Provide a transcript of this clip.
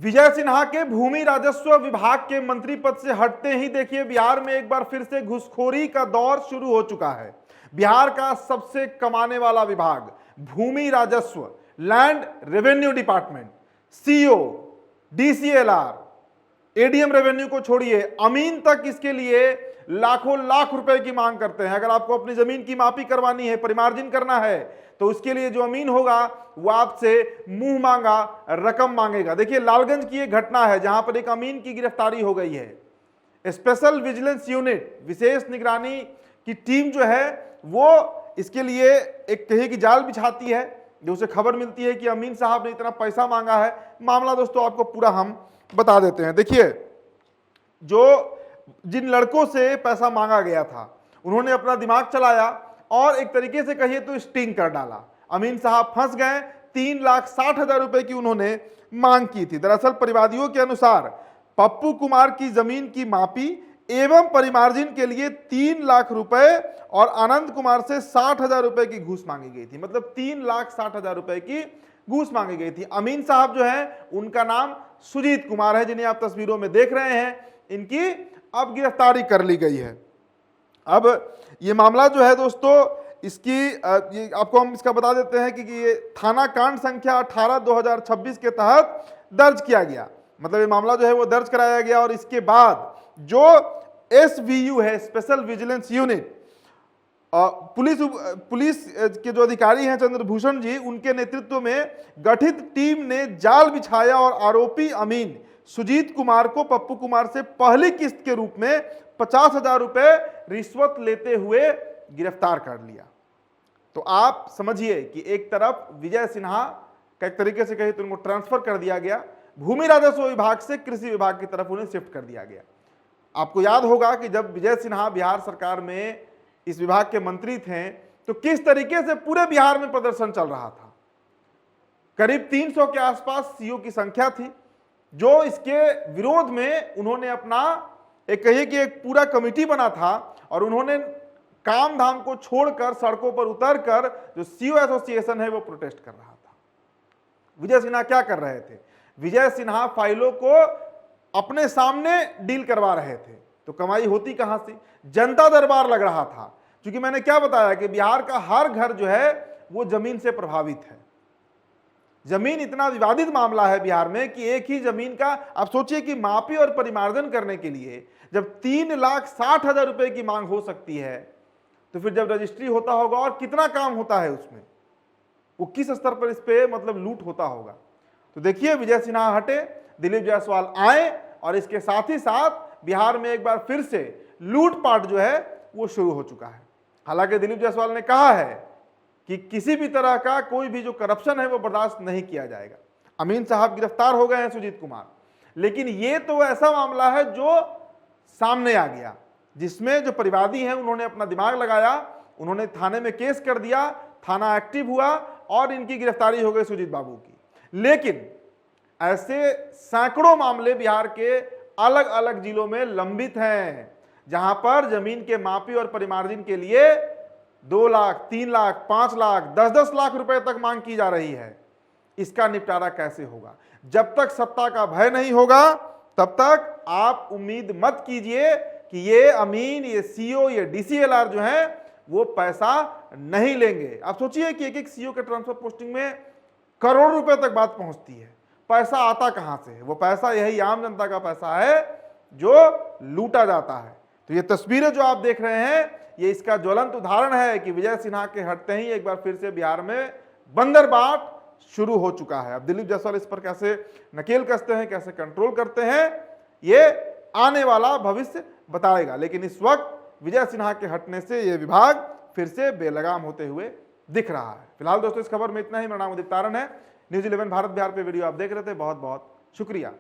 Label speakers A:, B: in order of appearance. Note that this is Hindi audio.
A: विजय सिन्हा के भूमि राजस्व विभाग के मंत्री पद से हटते ही देखिए बिहार में एक बार फिर से घुसखोरी का दौर शुरू हो चुका है। बिहार का सबसे कमाने वाला विभाग भूमि राजस्व, land revenue department, CO, DCLR, ADM revenue को छोड़िए, अमीन तक इसके लिए लाखों लाख रुपए की मांग करते हैं। अगर आपको अपनी जमीन की मापी करवानी है, परिमार्जिन करना है, तो उसके लिए जो अमीन होगा वो आपसे मुंह मांगा रकम मांगेगा। देखिए लालगंज की एक घटना है जहां पर एक अमीन की गिरफ्तारी हो गई है। स्पेशल विजिलेंस यूनिट, विशेष निगरानी की टीम जो है वो इसके लिए एक कहीं की जाल बिछाती है। जो उसे खबर मिलती है कि अमीन साहब ने इतना पैसा मांगा है। मामला दोस्तों आपको पूरा हम बता देते हैं। देखिए जिन लड़कों से पैसा मांगा गया था उन्होंने अपना दिमाग चलाया और एक तरीके से कहिए तो स्टिंग कर डाला। अमीन साहब फंस गए। 3,60,000 रुपए की उन्होंने मांग की थी। दरअसल परिवादियों के अनुसार पप्पू कुमार की जमीन की मापी एवं परिमार्जिन के लिए 3 लाख रुपए और आनंद कुमार से 60,000 रुपए की घूस मांगी गई थी। मतलब 3,60,000 रुपए की घूस मांगी गई थी। अमीन साहब जो है उनका नाम सुजीत कुमार है, जिन्हें आप तस्वीरों में देख रहे हैं। इनकी अब गिरफ्तारी कर ली गई है। अब ये मामला जो है दोस्तों इसकी ये आपको हम इसका बता देते हैं कि ये थाना कांड संख्या 18/2026 के तहत दर्ज किया गया। मतलब ये मामला जो है वो दर्ज कराया गया और इसके बाद जो SVU है, स्पेशल विजिलेंस यूनिट, पुलिस के जो अधिकारी हैं चंद्रभूषण जी, उनके नेतृत्व में गठित टीम ने जाल बिछाया और आरोपी अमीन सुजीत कुमार को पप्पू कुमार से पहली किस्त के रूप में 50,000 रुपए रिश्वत लेते हुए गिरफ्तार कर लिया। तो आप समझिए कि एक तरफ विजय सिन्हा का एक तरीके से कहे तो उनको ट्रांसफर कर दिया गया, भूमि राजस्व विभाग से कृषि विभाग की तरफ उन्हें शिफ्ट कर दिया गया। आपको याद होगा कि जब विजय सिन्हा बिहार सरकार में इस विभाग के मंत्री थे तो किस तरीके से पूरे बिहार में प्रदर्शन चल रहा था। करीब 300 के आसपास सीओ की संख्या थी जो इसके विरोध में उन्होंने अपना एक कहिए कि एक पूरा कमेटी बना था और उन्होंने काम धाम को छोड़कर सड़कों पर उतरकर जो सीओ एसोसिएशन है वो प्रोटेस्ट कर रहा था। विजय सिन्हा क्या कर रहे थे? विजय सिन्हा फाइलों को अपने सामने डील करवा रहे थे। तो कमाई होती कहां से? जनता दरबार लग रहा था। क्योंकि मैंने क्या बताया कि बिहार का हर घर जो है वो जमीन से प्रभावित है। जमीन इतना विवादित मामला है बिहार में कि एक ही जमीन का आप सोचिए कि मापी और परिमार्जन करने के लिए जब 3,60,000 रुपए की मांग हो सकती है तो फिर जब रजिस्ट्री होता होगा और कितना काम होता है उसमें, वो किस स्तर पर इस पे मतलब लूट होता होगा। तो देखिए विजय सिन्हा हटे, दिलीप जायसवाल आए और इसके साथ ही साथ बिहार में एक बार फिर से लूटपाट जो है वो शुरू हो चुका है। हालांकि दिलीप जायसवाल ने कहा है कि किसी भी तरह का कोई भी जो करप्शन है वो बर्दाश्त नहीं किया जाएगा। अमीन साहब गिरफ्तार हो गए हैं, सुजीत कुमार, लेकिन ये तो ऐसा मामला है जो सामने आ गया जिसमें जो परिवादी हैं उन्होंने अपना दिमाग लगाया, उन्होंने थाने में केस कर दिया, थाना एक्टिव हुआ और इनकी गिरफ्तारी हो गई सुजीत बाबू की। लेकिन ऐसे सैकड़ों मामले बिहार के अलग अलग जिलों में लंबित हैं जहां पर जमीन के मापी और परिमार्जिन के लिए 2 लाख, 3 लाख, 5 लाख, 10-10 लाख रुपए तक मांग की जा रही है। इसका निपटारा कैसे होगा? जब तक सत्ता का भय नहीं होगा तब तक आप उम्मीद मत कीजिए कि ये अमीन, ये सीओ, ये डीसीएलआर जो है वो पैसा नहीं लेंगे। आप सोचिए कि एक सीओ के ट्रांसफर पोस्टिंग में करोड़ रुपए तक बात पहुंचती है। पैसा आता कहां से है? वो पैसा यही आम जनता का पैसा है जो लूटा जाता है। तो ये तस्वीरें जो आप देख रहे हैं ये इसका ज्वलंत उदाहरण है कि विजय सिन्हा के हटते ही एक बार फिर से बिहार में बंदरबाट शुरू हो चुका है। अब दिलीप जायसवाल इस पर कैसे नकेल कसते हैं, कैसे कंट्रोल करते हैं, ये आने वाला भविष्य बताएगा। लेकिन इस वक्त विजय सिन्हा के हटने से ये विभाग फिर से बेलगाम होते हुए दिख रहा है। फिलहाल दोस्तों इस खबर में इतना ही। मेरा नाम उदित तारण है। न्यूज़ 11 भारत बिहार पे वीडियो आप देख रहे थे। बहुत बहुत शुक्रिया।